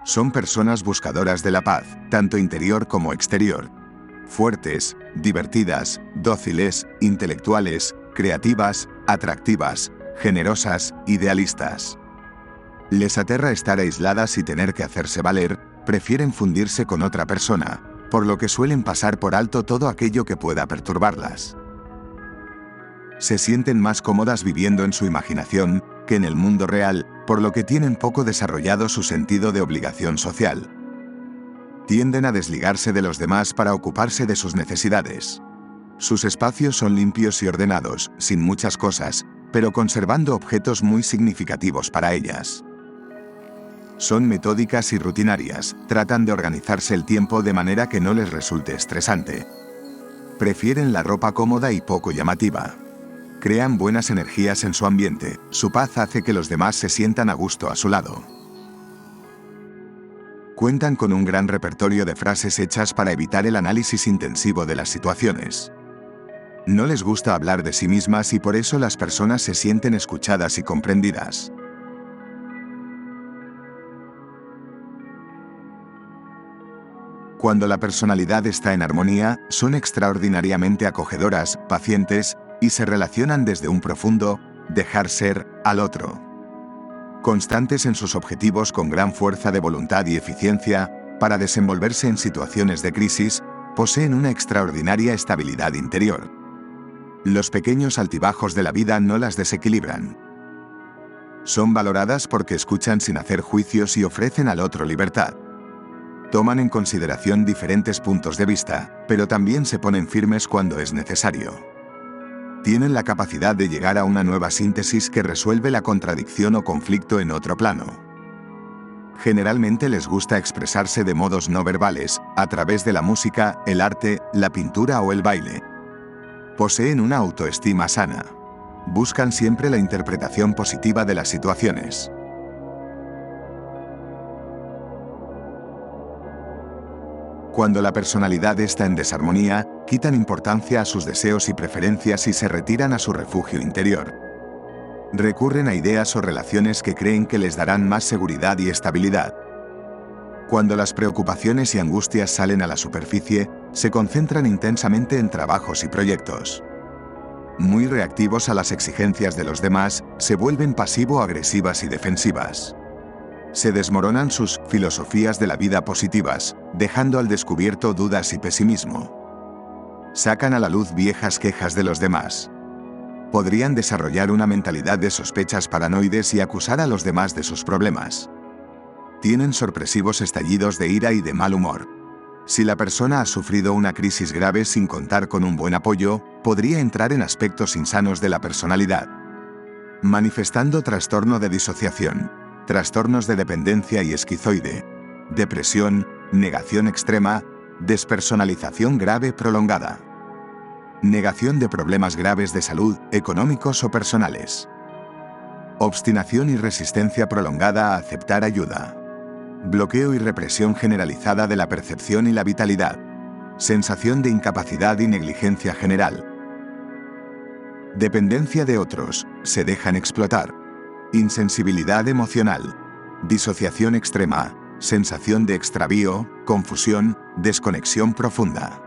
Son personas buscadoras de la paz, tanto interior como exterior. Fuertes, divertidas, dóciles, intelectuales, creativas, atractivas, generosas, idealistas. Les aterra estar aisladas y tener que hacerse valer, prefieren fundirse con otra persona, por lo que suelen pasar por alto todo aquello que pueda perturbarlas. Se sienten más cómodas viviendo en su imaginación que en el mundo real, por lo que tienen poco desarrollado su sentido de obligación social. Tienden a desligarse de los demás para ocuparse de sus necesidades. Sus espacios son limpios y ordenados, sin muchas cosas, pero conservando objetos muy significativos para ellas. Son metódicas y rutinarias, tratan de organizarse el tiempo de manera que no les resulte estresante. Prefieren la ropa cómoda y poco llamativa. Crean buenas energías en su ambiente, su paz hace que los demás se sientan a gusto a su lado. Cuentan con un gran repertorio de frases hechas para evitar el análisis intensivo de las situaciones. No les gusta hablar de sí mismas y por eso las personas se sienten escuchadas y comprendidas. Cuando la personalidad está en armonía, son extraordinariamente acogedoras, pacientes, y se relacionan desde un profundo dejar ser al otro. Constantes en sus objetivos con gran fuerza de voluntad y eficiencia, para desenvolverse en situaciones de crisis, poseen una extraordinaria estabilidad interior. Los pequeños altibajos de la vida no las desequilibran. Son valoradas porque escuchan sin hacer juicios y ofrecen al otro libertad. Toman en consideración diferentes puntos de vista, pero también se ponen firmes cuando es necesario. Tienen la capacidad de llegar a una nueva síntesis que resuelve la contradicción o conflicto en otro plano. Generalmente les gusta expresarse de modos no verbales, a través de la música, el arte, la pintura o el baile. Poseen una autoestima sana. Buscan siempre la interpretación positiva de las situaciones. Cuando la personalidad está en desarmonía, quitan importancia a sus deseos y preferencias y se retiran a su refugio interior. Recurren a ideas o relaciones que creen que les darán más seguridad y estabilidad. Cuando las preocupaciones y angustias salen a la superficie, se concentran intensamente en trabajos y proyectos. Muy reactivos a las exigencias de los demás, se vuelven pasivo-agresivas y defensivas. Se desmoronan sus filosofías de la vida positivas, dejando al descubierto dudas y pesimismo. Sacan a la luz viejas quejas de los demás. Podrían desarrollar una mentalidad de sospechas paranoides y acusar a los demás de sus problemas. Tienen sorpresivos estallidos de ira y de mal humor. Si la persona ha sufrido una crisis grave sin contar con un buen apoyo, podría entrar en aspectos insanos de la personalidad, manifestando trastorno de disociación, trastornos de dependencia y esquizoide, depresión, negación extrema, despersonalización grave prolongada, negación de problemas graves de salud, económicos o personales, obstinación y resistencia prolongada a aceptar ayuda, bloqueo y represión generalizada de la percepción y la vitalidad, sensación de incapacidad y negligencia general, dependencia de otros, se dejan explotar, insensibilidad emocional, disociación extrema, sensación de extravío, confusión, desconexión profunda.